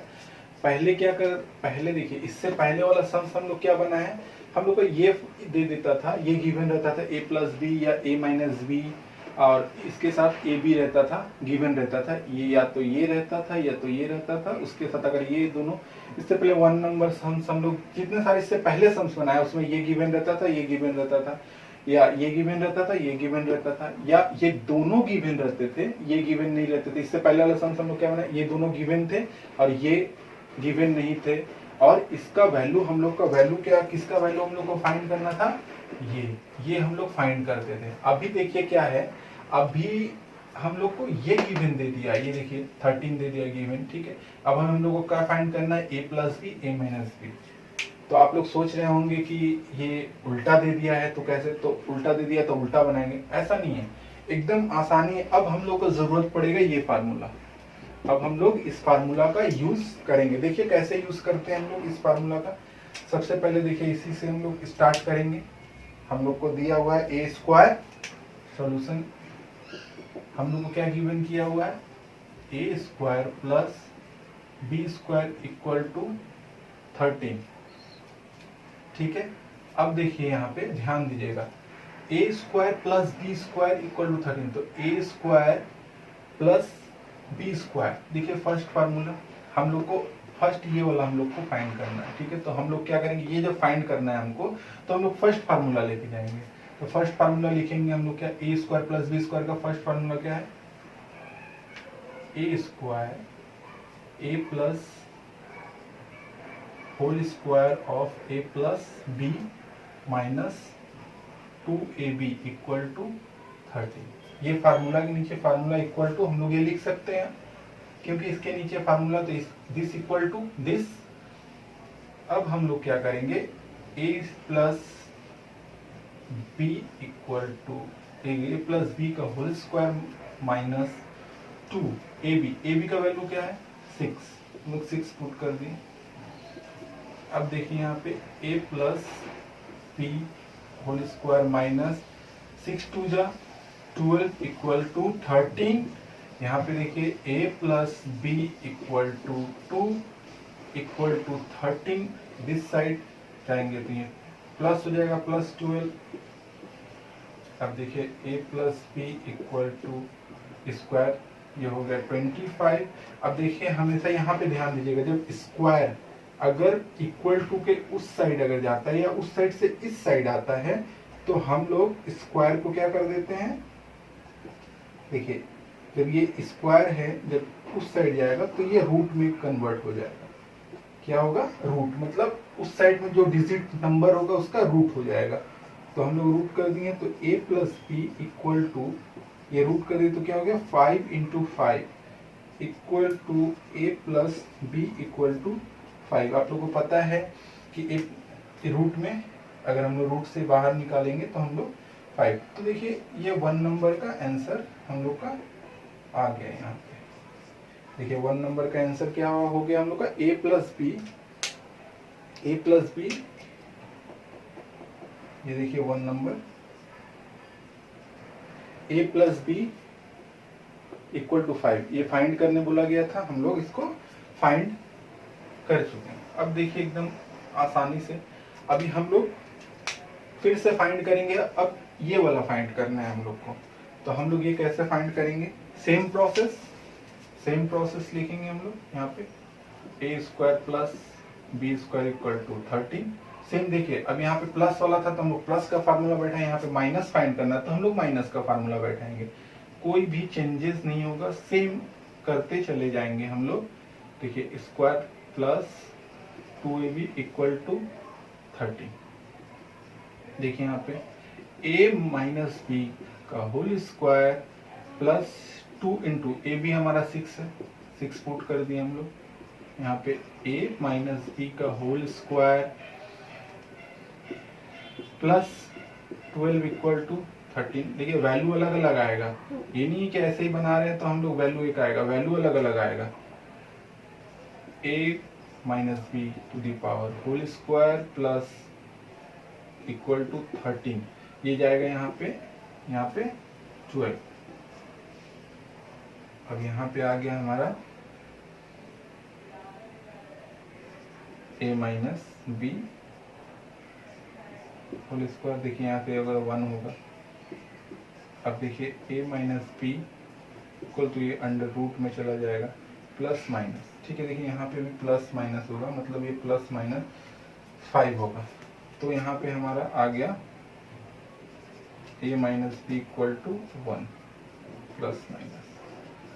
पहले क्या कर, पहले देखिए इससे पहले वाला सम्स हम लोग क्या बना है, हम लोग को ये दे देता था, ये गिवन रहता था a प्लस बी या a माइनस बी और इसके साथ ए बी रहता था, गिवन रहता था, ये या तो ये रहता था या तो ये रहता था। उसके साथ अगर ये दोनों, इससे पहले 1 नंबर सम्स हम लोग जितने सारे इससे पहले सम्स बनाए उसमें ये गिवन रहता था, ये गिवन रहता था, या ये गिवन रहता था, ये गिवन रहता था, या ये दोनों गिवन रहते थे, ये गिवन नहीं रहते थे। इससे पहले वाला सम्स हम लोग क्या बनाए, ये दोनों गिवन थे और ये गिवन नहीं थे। और इसका वैल्यू हम लोग का वैल्यू क्या, किसका वैल्यू हम लोग को फाइंड करना था, ये हम लोग फाइंड करते थे। अभी देखिए क्या है, अभी हम लोग को ये गिवन दे दिया, ये देखिए 13 दे दिया गिवन, ठीक है। अब हम लोग को क्या फाइंड करना है, a plus b a minus b. तो आप लोग सोच रहे होंगे कि ये उल्टा दे दिया है तो कैसे, तो उल्टा दे दिया तो उल्टा बनाएंगे, ऐसा नहीं है, एकदम आसानी है। अब हम लोग को जरूरत पड़ेगा ये फार्मूला, अब हम लोग इस फार्मूला का यूज करेंगे। देखिए कैसे यूज करते हैं हम लोग इस फार्मूला का। सबसे पहले देखिए इसी से हम लोग स्टार्ट करेंगे। हम लोग को दिया हुआ है ए स्क्वायर, सॉल्यूशन हम लोग को क्या गिवन किया हुआ है, A square plus B square equal to 13, ठीक है। अब देखिए यहाँ पे ध्यान दीजिएगा, A square plus B square equal to 13, तो A square plus B square, देखिए फर्स्ट फार्मूला हम लोग को, फर्स्ट ये वाला हम लोग को फाइंड करना है, ठीक है। तो हम लोग क्या करेंगे, ये जब फाइंड करना है हमको तो हम लोग फर्स्ट फार्मूला लेके जाएंगे। तो फर्स्ट फार्मूला लिखेंगे हम लोग क्या, A square plus B square का फर्स्ट फार्मूला क्या है, A square A plus whole square of A plus B minus 2ab equal to 13। ये फार्मूला के नीचे फार्मूला इक्वल टू हम लोग ये लिख सकते हैं, क्योंकि इसके नीचे फार्मूला तो दिस इक्वल टू दिस। अब हम लोग क्या करेंगे, a plus b equal to a plus B का होल स्क्वायर माइनस 2ab, का वैल्यू क्या है 6, हम लोग 6 पुट कर दिए। अब देखिए यहाँ पे a plus B whole square minus 6 2 जा 12 इक्वल टू 13। यहाँ पे देखिए a plus b equal to 2 equal to 13, this side जाएंगे तो ये प्लस हो जाएगा प्लस 12। अब देखिए a plus b equal to square, ये हो गया 25। अब देखिए हमेशा यहाँ पे ध्यान दीजिएगा, जब स्क्वायर अगर इक्वल टू के उस साइड अगर जाता है या उस साइड से इस साइड आता है तो हम लोग स्क्वायर को क्या कर देते हैं, देखिए जब ये स्क्वायर है जब उस साइड जाएगा तो ये रूट में कन्वर्ट हो जाएगा। क्या होगा, रूट, मतलब उस साइड में जो डिजिट नंबर होगा उसका रूट हो जाएगा। तो हम लोग रूट कर दिए, तो a plus b equal to, ये रूट कर दिए तो क्या हो गया 5 into 5 equal to a plus b equal to 5। आप लोग को पता है कि एक रूट में अगर हम लोग रूट से बाहर निकालेंगे तो हम लोग 5। तो देखिए ये 1 नंबर का आंसर हम लोग का आ गया। यहाँ पे देखिए 1 नंबर का आंसर क्या हो गया हम लोग का, a प्लस बी, ये देखिए 1 number a plus b equal to 5, ये फाइंड करने बोला गया था, हम लोग इसको फाइंड कर चुके हैं। अब देखिए एकदम आसानी से अभी हम लोग फिर से फाइंड करेंगे। अब ये वाला फाइंड करना है हम लोग को, तो हम लोग ये कैसे फाइंड करेंगे, सेम प्रोसेस लिखेंगे हम लोग यहाँ पे, A square plus B square equal to 13। Same देखिए अब यहाँ पे प्लस वाला था तो हम लोग प्लस का फार्मूला बैठा है, यहाँ पे माइनस फाइंड करना है तो हम लोग माइनस का फार्मूला बैठाएंगे। कोई भी चेंजेस नहीं होगा, सेम करते चले जाएंगे हम लोग। देखिए square plus 2ab equal to 13। देखिए यहाँ पे a माइनस बी का whole square plus 2 into a b हमारा 6 है, 6 पुट कर दिए हम लोग। यहाँ पे a माइनस बी का whole square plus 12 equal to 13। देखिए वैल्यू अलग अलग आएगा, ये नहीं कि ऐसे ही बना रहे हैं तो हम लोग वैल्यू एक आएगा, वैल्यू अलग अलग आएगा। a minus b to the power whole square plus equal to 13, ये जाएगा यहाँ पे 12। अब यहाँ पे आ गया हमारा a minus b whole square, देखिए यहाँ पे अगर 1 होगा। अब देखिए a minus b equal to ये अंडर रूट में चला जाएगा प्लस माइनस, ठीक है। देखिए यहाँ पे भी प्लस माइनस होगा, मतलब ये प्लस माइनस 5 होगा। तो यहाँ पे हमारा आ गया a minus b equal to 1 plus minus,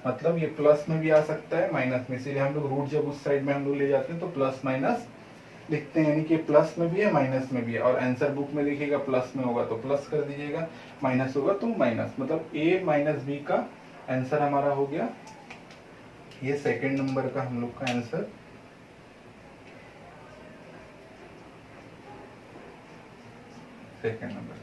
मतलब ये प्लस में भी आ सकता है माइनस में, इसीलिए हम लोग रूट जब उस साइड में हम लोग ले जाते हैं तो प्लस माइनस लिखते हैं, यानी कि प्लस में भी है माइनस में भी है। और आंसर बुक में देखिएगा प्लस में होगा तो प्लस कर दीजिएगा, माइनस होगा तो माइनस, मतलब a माइनस बी का आंसर हमारा हो गया। ये सेकंड नंबर का हम लोग का आंसर सेकंड नंबर।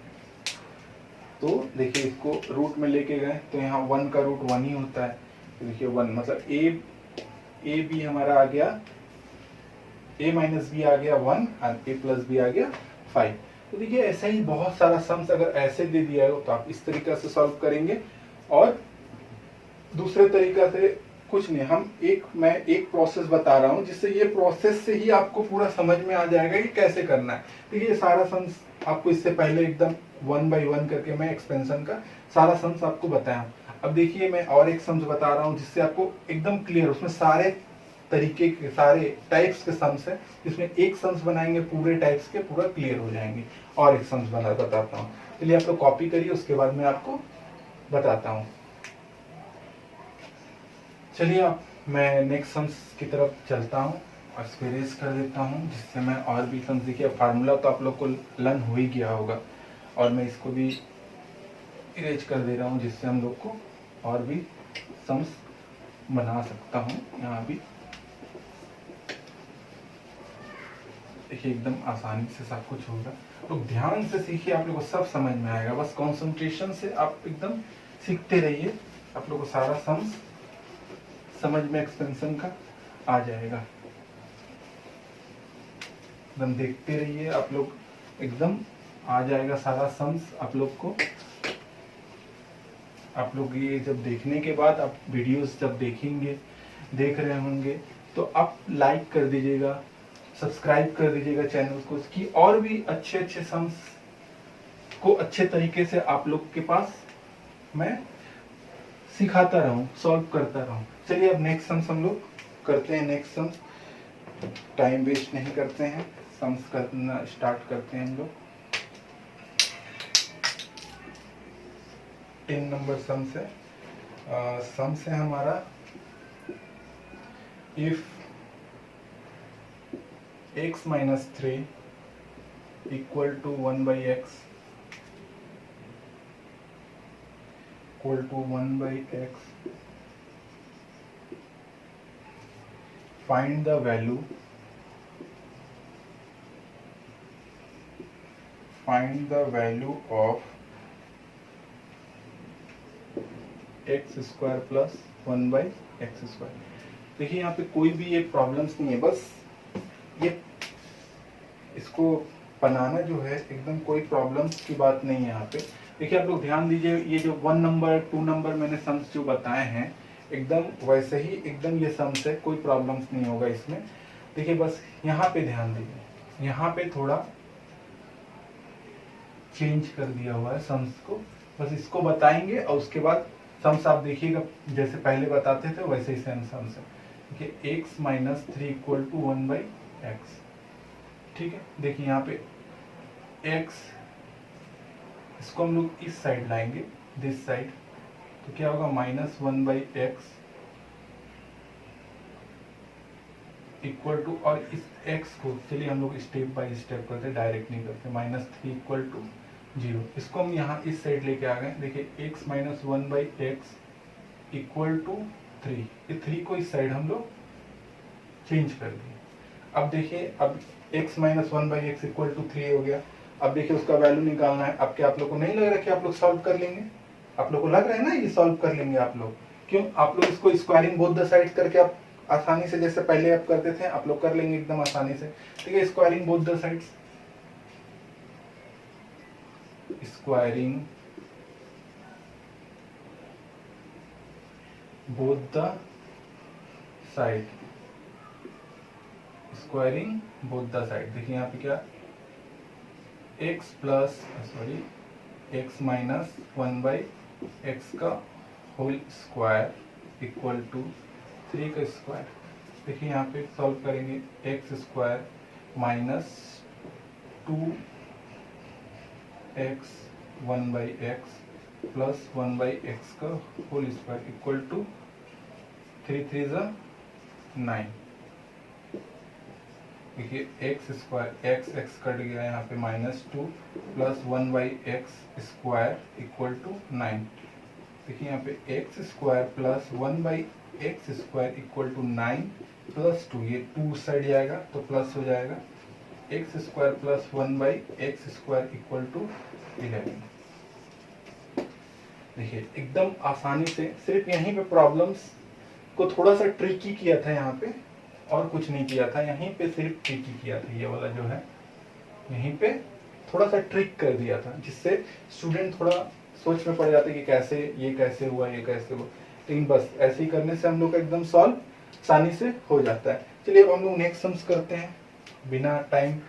तो देखिए इसको रूट में लेके गए तो यहाँ 1 का रूट 1 ही होता है, तो देखिए 1 मतलब ए बी हमारा आ गया, a माइनस बी आ गया 1 और a प्लस बी आ गया 5। तो देखिए ऐसा ही बहुत सारा सम्स अगर ऐसे दे दिया हो तो आप इस तरीका से सॉल्व करेंगे, और दूसरे तरीका से कुछ नहीं, मैं एक प्रोसेस बता रहा हूँ जिससे ये प्रोसेस से ही आपको पूरा समझ में आ जाएगा कि कैसे करना है। देखिए सारा सम्स आपको इससे पहले एकदम 1 बाय 1 करके मैं एक्सपेंशन का सारा सम्स आपको बताया हूँ। अब देखिए मैं और एक सम्स बता रहा हूँ जिससे आपको एकदम क्लियर, उसमें सारे तरीके के सारे टाइप्स के सम्स है, जिसमें एक सम्स बनाएंगे पूरे टाइप्स के पूरा क्लियर हो जाएंगे। और एक सम्स बताता हूँ, चलिए आप लोग कॉपी करिए, उसके बाद मैं आपको बताता हूँ। चलिए अब मैं नेक्स्ट सम्स की तरफ चलता हूँ और इसको इरेज कर देता हूँ, जिससे मैं और भी सम्स, देखिए फार्मूला तो आप लोग को लर्न हो ही गया होगा, और मैं इसको भी इरेज कर दे रहा हूँ जिससे हम लोग को और भी सम्स बना सकता हूँ। यहाँ भी देखिए एकदम आसानी से सब कुछ होगा, तो ध्यान से सीखिए, आप लोग को सब समझ में आएगा। बस कंसंट्रेशन से आप एकदम सीखते रहिए, आप लोग को सारा सम्स समझ में एक्सपेंशन का आ जाएगा। एकदम देखते रहिए, आप लोग एकदम आ जाएगा सारा सम्स आप लोग को। आप लोग ये जब देखने के बाद आप वीडियोस जब देख रहे होंगे तो आप लाइक कर दीजिएगा, सब्सक्राइब कर दीजिएगा चैनल को, इसकी और भी अच्छे अच्छे सम्स को अच्छे तरीके से आप लोग के पास मैं सिखाता रहूं, सॉल्व करता रहूं। चलिए अब नेक्स्ट सम्स हम लोग करते हैं। नेक्स्ट सम्स टाइम वेस्ट नहीं करते हैं, सम्स करना स्टार्ट करते हैं हम लोग। 10 नंबर सम्स है। सम्स है हमारा if x minus 3 equal to 1 by x equal to 1 by x, find the value of x square plus 1 by x square। देखिए यहाँ पे कोई भी ये प्रॉब्लम्स नहीं है, बस ये इसको बनाना जो है एकदम कोई प्रॉब्लम्स की बात नहीं है यहाँ पे। देखिए आप लोग ध्यान दीजिए, ये जो 1 नंबर 2 नंबर मैंने सम्स जो बताए हैं एकदम वैसे ही एकदम ये सम्स है, कोई प्रॉब्लम्स नहीं होगा इसमें। देखिए बस यहाँ पे ध्यान दीजिए, यहाँ पे थोड़ा चेंज कर दिया हुआ है सम्स को, बस इसको बताएंगे और उसके बाद सम्स आप देखिएगा जैसे पहले बताते थे वैसे ही सेम सम्स है। देखिए x minus 3 equal to 1 by x, ठीक है। देखिए यहाँ पे x, इसको हम लोग इस साइड लाएंगे, दिस साइड, तो क्या होगा minus 1 by x equal to, और इस x को चलिए हम लोग स्टेप बाय स्टेप करते हैं, डायरेक्ट नहीं करते। माइनस 3 इक्वल टू 0, इसको हम यहाँ इस साइड लेके आ गए। देखिए x minus 1 by x equal to 3, ये 3 को इस साइड हम लोग चेंज कर दिए। अब देखिए अब x minus 1 by x equal to 3 हो गया। अब देखिए उसका वैल्यू निकालना है। अब क्या आप लोग को नहीं लग रहा कि आप लोग सॉल्व कर लेंगे? आप लोग को लग रहा है ना ये सॉल्व कर लेंगे आप लोग? क्यों? आप लोग इसको स्क्वायरिंग बोथ द साइड करके आप आसानी से, जैसे पहले आप करते थे, आप लोग कर लेंगे एकदम आसानी से। ठीक है, squaring both the sides, squaring both the side, squaring both the side. देखिए यहाँ पे क्या, x plus x minus 1 by x का होल स्क्वायर इक्वल टू 3 का स्क्वायर। देखिए यहाँ पे सॉल्व करेंगे, X square minus 2x 1/x plus 1/x का होल स्क्वायर इक्वल टू 3 3 9। देखिए x square x x cut गया यहाँ पे -2 plus 1/x square equal to 9। देखिए यहाँ पे x square plus 1/x square equal to 9 plus 2, ये 2 साइड जाएगा तो प्लस हो जाएगा, x square plus 1/x square equal to 11। देखिए एकदम आसानी से, सिर्फ यहीं पे प्रॉब्लम्स को थोड़ा सा ट्रिकी किया था यहाँ पे, और कुछ नहीं किया था, यहीं पे सिर्फ ट्रिकी किया था। ये वाला जो है यहीं पे थोड़ा सा ट्रिक कर दिया था, जिससे स्टूडेंट थोड़ा सोच में पड़ जाते कि कैसे ये कैसे हुआ, ये कैसे हुआ। लेकिन बस ऐसे ही करने से हम लोग का एकदम सॉल्व आसानी से हो जाता है। चलिए अब हम लोग नेक्स्ट सम्स करते हैं। बिना टाइम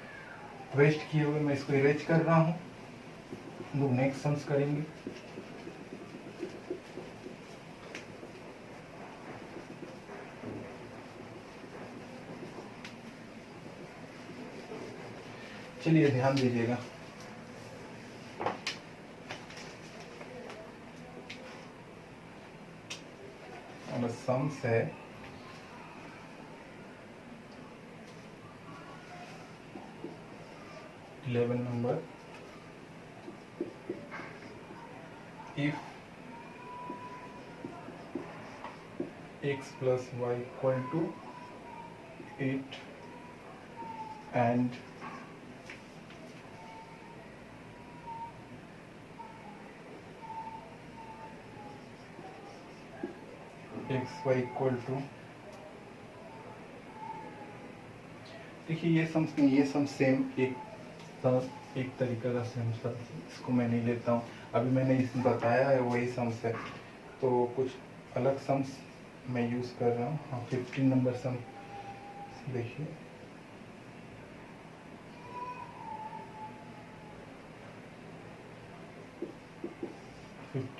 वेस्ट किए हुए मैं इसको इरेज कर रहा हूँ। हम लोग नेक्स्ट सम्स करेंगे। चलिए ध्यान दीजिएगा, हमारा सम्स है 11 नंबर। If x plus y equal to 8 and x y equal to, देखिए ये सम्स नहीं, ये सम सेम एक तरीका का सेम सम, इसको मैं नहीं लेता हूँ। अभी मैंने इसमें बताया है वही सम्स है, तो कुछ अलग सम्स मैं यूज़ कर रहा हूँ। हाँ 15 नंबर सम देखिए,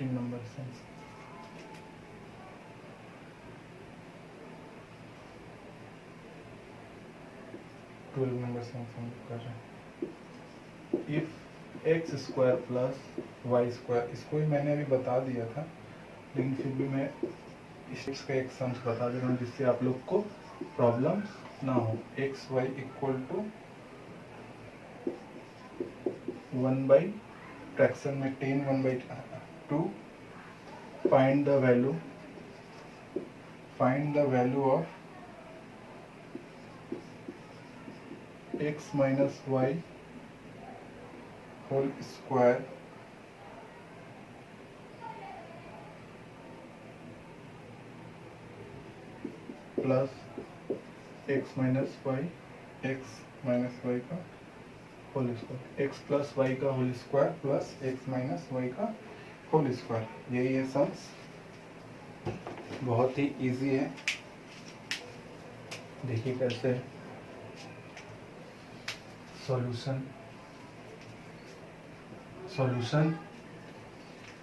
नंबर सम्स 12 नंबर सम कर रहे हैं। If x square plus Y square, इसको ही मैंने अभी बता दिया था, लेकिन फिर भी मैं इसका एक सम्स बता दे रहा हूँ जिससे आप लोग को प्रॉब्लम ना हो। X y equal to 1 by fraction में 10 1/2, find the value of x minus y whole square plus x minus y का whole square, x plus y का whole square plus x minus y का whole square. यही है sums, बहुत ही easy है। देखिए कैसे सॉल्यूशन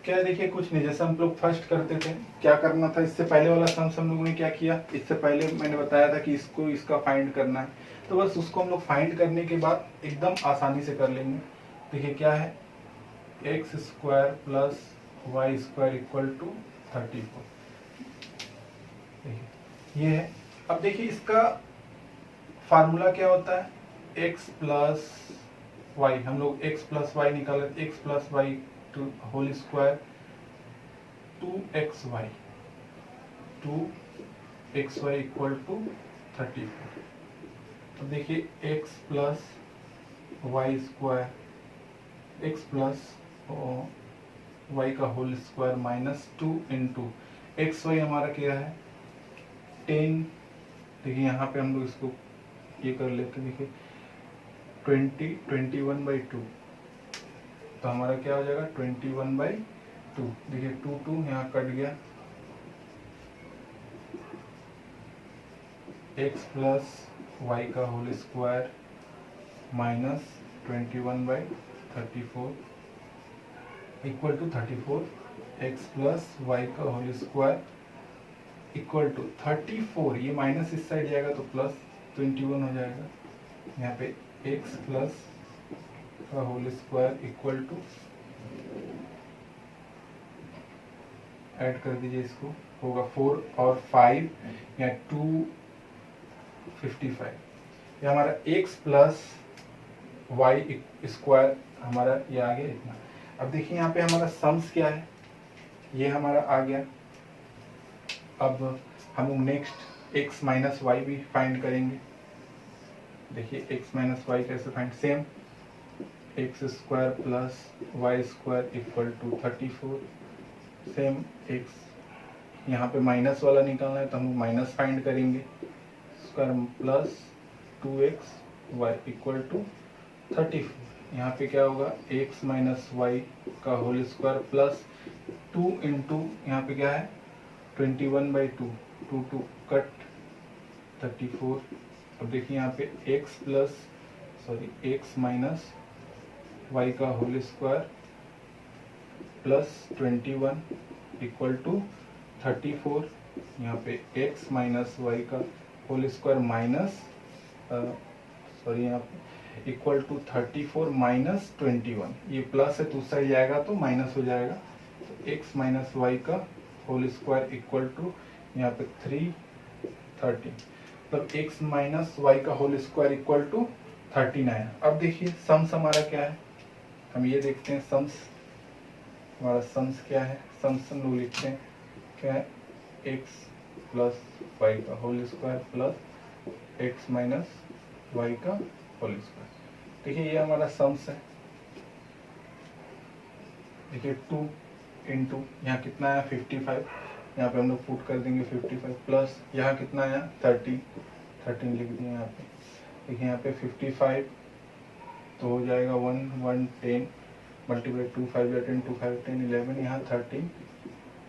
क्या है, देखिए कुछ नहीं, जैसे हम लोग फर्स्ट करते थे क्या करना था। इससे पहले वाला सम्स हम लोगों ने क्या किया, इससे पहले मैंने बताया था कि इसको इसका फाइंड करना है, तो बस उसको हम लोग फाइंड करने के बाद एकदम आसानी से कर लेंगे। देखिए क्या है, x square plus Y square equal to 34। देखिए ये है। अब देखिए इसका फार्मूला क्या होता है, x प्लस वाई, हम लोग x प्लस वाई निकाले, x plus Y to whole square 2xy equal to 34। तो देखिए x plus Y square, x plus Y का whole square -2 into x Y हमारा क्या है 10। देखिए यहाँ पे हम लोग इसको ये कर लेते, देखिए 21/2, तो हमारा क्या हो जाएगा 21/2। देखिए 2 यहाँ कट गया, x प्लस वाई का whole square -21/34 equal to 34 x plus Y का होल स्क्वायर इक्वल टू 34, ये माइनस इस साइड जाएगा तो प्लस 21 हो जाएगा। यहाँ पे एक्स प्लस का whole square equal to, add कर दीजिए इसको, होगा 4 और 5 या 255। ये हमारा x प्लस वाई स्क्वायर हमारा ये आ गया इतना। अब देखिए यहाँ पे हमारा सम्स क्या है, ये हमारा आ गया। अब हम नेक्स्ट x माइनस वाई भी फाइंड करेंगे। देखिए x माइनस वाई कैसे find, same x square plus Y square equal to 34, same x, यहाँ पे माइनस वाला निकालना है तो हम माइनस फाइंड करेंगे, square plus 2x y equal to 34। यहाँ पे क्या होगा, x माइनस वाई का होल स्क्वायर प्लस 2 इंटू यहाँ पे क्या है 21/2, 2 कट 34। अब देखिए यहाँ पे x माइनस वाई का whole square plus 21 equal to 34। यहाँ पे x माइनस वाई का होल स्क्वायर माइनस यहाँ पे इक्वल टू 34 माइनस 21, ये प्लस है तो उस साइड जाएगा तो माइनस हो जाएगा। तो x माइनस वाई का होल स्क्वायर इक्वल टू यहाँ पे 330, मतलब x माइनस वाई का होल स्क्वायर इक्वल टू 39। अब देखिए सम्स हमारा क्या है, हम ये देखते हैं सम्स, हमारा सम्स क्या है, सम्स हम लोग लिखते हैं क्या है, x प्लस वाई का whole square plus x minus Y का होल स्क्वायर। देखिए ये हमारा सम्स है। देखिए 2 इंटू यहाँ कितना आया 55, यहाँ पे हम लोग पुट कर देंगे 55 प्लस यहाँ कितना आया 13 लिख दिए यहाँ पे। देखिए यहाँ पे 55 तो हो जाएगा 110 मल्टीप्लाई 2 5 10 2 5 10 11, यहाँ 13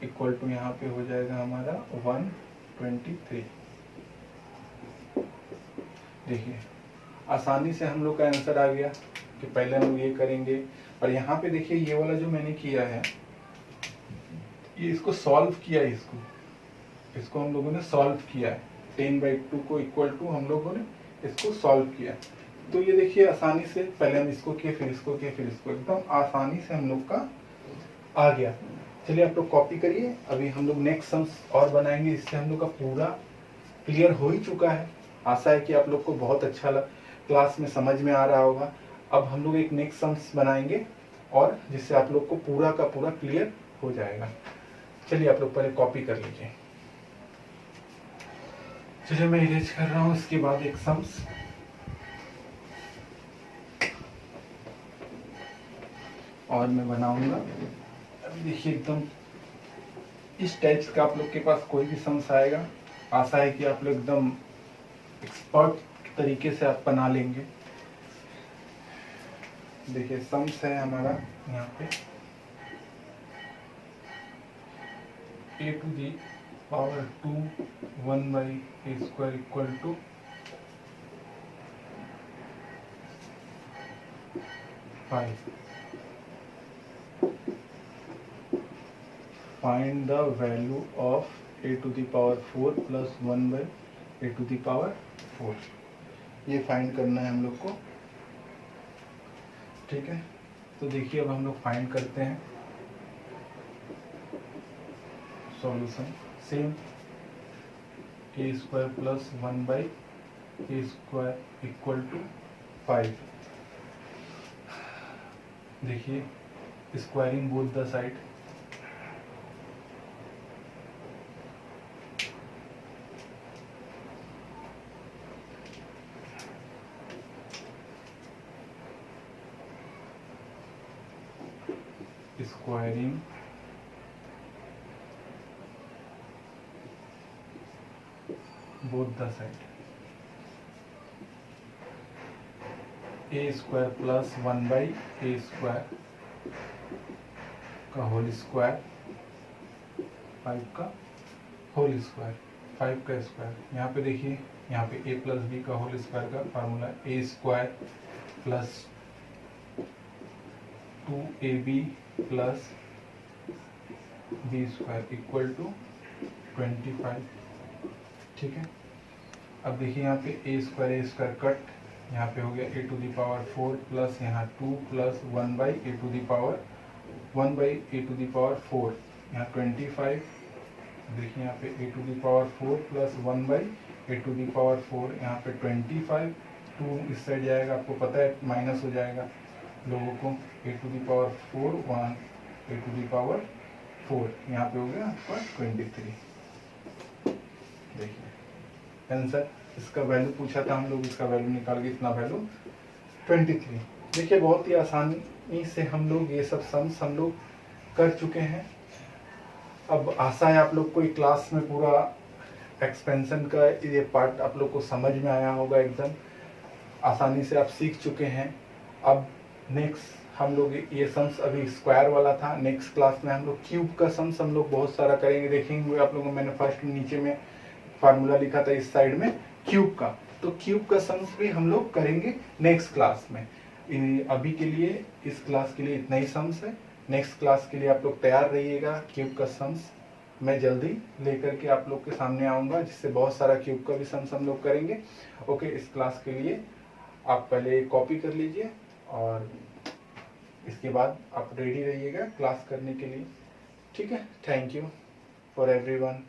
इक्वल टू यहाँ पे हो जाएगा हमारा 123। देखिए आसानी से हम लोग का आंसर आ गया कि पहले हम लोग ये करेंगे। और यहाँ पे देखिए ये वाला जो मैंने किया है, ये इसको सॉल्व किया है, इसको हम लोगों ने सॉल्व किया है, 10/2 को इक्वल टू हम लोगों ने इसको सॉल्व किया। तो ये देखिए आसानी से, पहले हम इसको किए फिर इसको किए फिर इसको, एकदम आसानी से हम लोग का आ गया। चलिए आप लोग कॉपी करिए, अभी हम लोग नेक्स्ट सम्स और बनाएंगे, इससे हम लोग का पूरा क्लियर हो ही चुका है। आशा है कि आप लोग को बहुत अच्छा क्लास में समझ में आ रहा होगा। अब हम लोग एक नेक्स्ट सम्स बनाएंगे और जिससे आप लोग को पूरा का पूरा क्लियर हो जाएगा। चलिए आप लोग पहले कॉपी कर लीजिए। चलिए मैं इरेज कर रहा हूँ, इसके बाद एक सम्स और मैं बनाऊंगा। अभी देखिए एकदम इस टाइप्स का आप लोग के पास कोई भी सम्स आएगा, आशा है कि आप लोग एकदम एक्सपर्ट तरीके से आप बना लेंगे। देखिए सम्स है हमारा यहाँ पे a to the power 2 1/a square equal to 5। Find the value of a to the power 4 plus 1/a to the power 4। ये फाइंड करना है हम लोग को, ठीक है। तो देखिए अब हम लोग फाइंड करते हैं solution. Same a square plus 1/a square equal to 5। देखिए squaring both the side, squaring both the side, a square plus 1/a square का होल स्क्वायर, 5 का होल स्क्वायर, 5 का स्क्वायर। यहाँ पे देखिए यहाँ पे a प्लस b का होल स्क्वायर का formula a square plus 2ab plus B square equal to 25। ठीक है, अब देखिए यहाँ पे ए स्क्वायर कट, यहाँ पे हो गया A to the power 4 plus यहाँ 2 plus 1 by A to the power 4, यहाँ 25। देखिए यहाँ पे A to the power 4 plus 1 by A to the power 4, यहाँ पे 25। 2 इस साइड जाएगा, आपको पता है माइनस हो जाएगा लोगों को। A to the power 4 1 A to the power 4, यहाँ पे हो गया आपका 23। देखिए आंसर, इसका वैल्यू पूछा था हम लोग, इसका वैल्यू निकाल के इतना वैल्यू 23। देखिए बहुत ही आसानी से हम लोग ये सब सम्स हम लोग कर चुके हैं। अब आशा है आप लोग को क्लास में पूरा एक्सपेंशन का ये पार्ट आप लोग को समझ में आया होगा, एकदम आसानी से आप सीख चुके हैं। अब नेक्स्ट हम लोग ये सम्स, अभी स्क्वायर वाला था, नेक्स्ट क्लास में हम लोग क्यूब का सम्स हम लोग बहुत सारा करेंगे। देखेंगे आप लोगों को मैंने फर्स्ट नीचे में फार्मूला लिखा था इस साइड में क्यूब का, तो क्यूब का सम्स भी हम लोग करेंगे नेक्स्ट क्लास में। अभी के लिए इस क्लास के लिए इतना ही सम्स है। नेक्स्ट क्लास के लिए आप लोग तैयार रहिएगा। क्यूब का सम्स मैं जल्दी लेकर के आप लोग के सामने आऊँगा, जिससे बहुत सारा क्यूब का भी सम्स हम लोग करेंगे। ओके, इस क्लास के लिए आप पहले कॉपी कर लीजिए और इसके बाद आप रेडी रहिएगा क्लास करने के लिए। ठीक है, थैंक यू फॉर एवरीवन।